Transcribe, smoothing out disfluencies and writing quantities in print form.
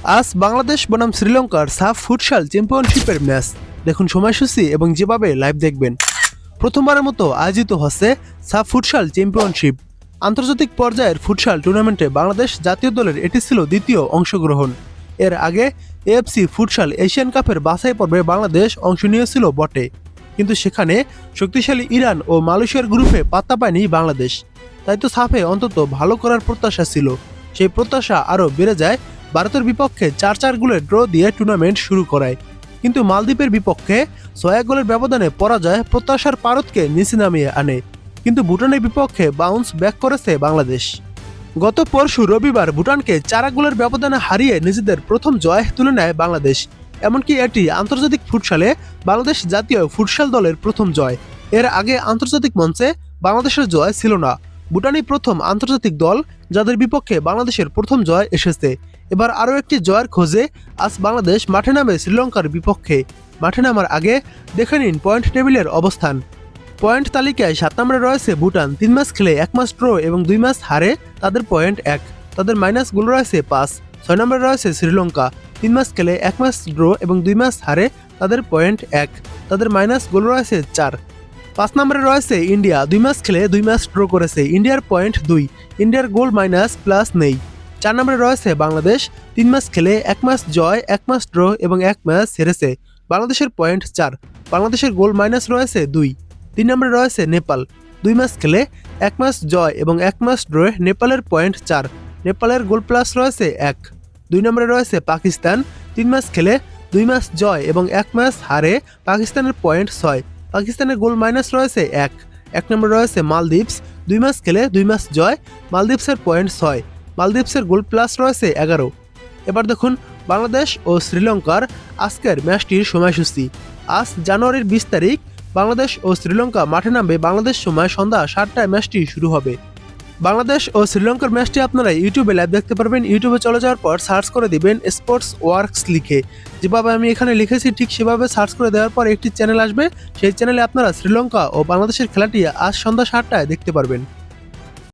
আজ বাংলাদেশ বনাম শ্রীলঙ্কার সাফ ফুটসাল চ্যাম্পিয়নশিপের ম্যাচ। দেখুন সময়সূচি এবং যেভাবে লাইভ দেখবেন। প্রথমবারের মতো আয়োজিত হচ্ছে সাফ ফুটসাল চ্যাম্পিয়নশিপ। আন্তর্জাতিক পর্যায়ের ফুটসাল টুর্নামেন্টে বাংলাদেশ জাতীয় দলের এটি ছিল দ্বিতীয় অংশগ্রহণ। এর আগে এএফসি ফুটসাল এশিয়ান কাপের বাছাই পর্বে বাংলাদেশ অংশ নিয়েছিল বটে, কিন্তু সেখানে শক্তিশালী ইরান ও মালয়েশিয়ার গ্রুপে পাত্তা পায়নি বাংলাদেশ। তাই তো সাফে অন্তত ভালো করার প্রত্যাশা ছিল। সেই প্রত্যাশা আরও বেড়ে যায় ভারতের বিপক্ষে 4-4 গোলের ড্র দিয়ে টুর্নামেন্ট শুরু করায়। কিন্তু মালদ্বীপের বিপক্ষে 6-1 গোলের ব্যবধানে পরাজয় প্রত্যাশার পারদকে নিচে নামিয়ে আনে। কিন্তু ভুটানের বিপক্ষে বাউন্স ব্যাক করেছে বাংলাদেশ। গত পরশু রবিবার ভুটানকে 4 গোলের ব্যবধানে হারিয়ে নিজেদের প্রথম জয় তুলে নেয় বাংলাদেশ। এমনকি এটি আন্তর্জাতিক ফুটসালে বাংলাদেশ জাতীয় ফুটসাল দলের প্রথম জয়। এর আগে আন্তর্জাতিক মঞ্চে বাংলাদেশের জয় ছিল না। ভুটানই প্রথম আন্তর্জাতিক দল যাদের বিপক্ষে বাংলাদেশের প্রথম জয় এসেছে। এবার আরও একটি জয়ের খোঁজে আজ বাংলাদেশ মাঠে নামে শ্রীলঙ্কার বিপক্ষে। মাঠে নামার আগে দেখে নিন পয়েন্ট টেবিলের অবস্থান। পয়েন্ট তালিকায় 7 নম্বরে রয়েছে ভুটান। 3 ম্যাচ খেলে 1 ম্যাচ ড্র এবং 2 ম্যাচ হারে, তাদের পয়েন্ট 1। তাদের মাইনাস গোল রয়েছে 5। 6 নম্বরে রয়েছে শ্রীলঙ্কা। 3 ম্যাচ খেলে 1 ম্যাচ ড্র এবং 2 ম্যাচ হারে, তাদের পয়েন্ট 1। তাদের মাইনাস গোল রয়েছে 4। 5 নম্বরে রয়েছে ইন্ডিয়া। 2 ম্যাচ খেলে 2 ম্যাচ ড্র করেছে। ইন্ডিয়ার পয়েন্ট 2। ইন্ডিয়ার গোল মাইনাস প্লাস নেই। 4 নম্বরে রয়েছে বাংলাদেশ। 3 ম্যাচ খেলে 1 ম্যাচ জয়, 1 ম্যাচ ড্র এবং 1 ম্যাচ হেরেছে। বাংলাদেশের পয়েন্ট 4। বাংলাদেশের গোল মাইনাস রয়েছে 2। 3 নম্বরে রয়েছে নেপাল। 2 ম্যাচ খেলে 1 ম্যাচ জয় এবং 1 ম্যাচ ড্র। নেপালের পয়েন্ট 4। নেপালের গোল প্লাস রয়েছে 1। 2 নম্বরে রয়েছে পাকিস্তান। 3 ম্যাচ খেলে 2 ম্যাচ জয় এবং 1 ম্যাচ হারে, পাকিস্তানের পয়েন্ট 6। পাকিস্তানের গোল মাইনাস রয়েছে 1। 1 নম্বরে রয়েছে মালদ্বীপস। 2 ম্যাচ খেলে 2 ম্যাচ জয়, মালদ্বীপসের পয়েন্ট 6। মালদ্বীপসের গোল প্লাস রয়েছে 11। এবার দেখুন বাংলাদেশ ও শ্রীলঙ্কার আজকের ম্যাচটির সময়সূচি। আজ জানুয়ারির 20 তারিখ বাংলাদেশ ও শ্রীলঙ্কা মাঠে নামবে। বাংলাদেশ সময় সন্ধ্যা 7টায় ম্যাচটি শুরু হবে। বাংলাদেশ ও শ্রীলঙ্কার ম্যাচটি আপনারা ইউটিউবে লাইভ দেখতে পারবেন। ইউটিউবে চলে যাওয়ার পর সার্চ করে দিবেন স্পোর্টস ওয়ার্কস লিখে। যেভাবে আমি এখানে লিখেছি ঠিক সেভাবে সার্চ করে দেওয়ার পর একটি চ্যানেল আসবে। সেই চ্যানেলে আপনারা শ্রীলঙ্কা ও বাংলাদেশের খেলাটি আজ সন্ধ্যা 7টায় দেখতে পারবেন।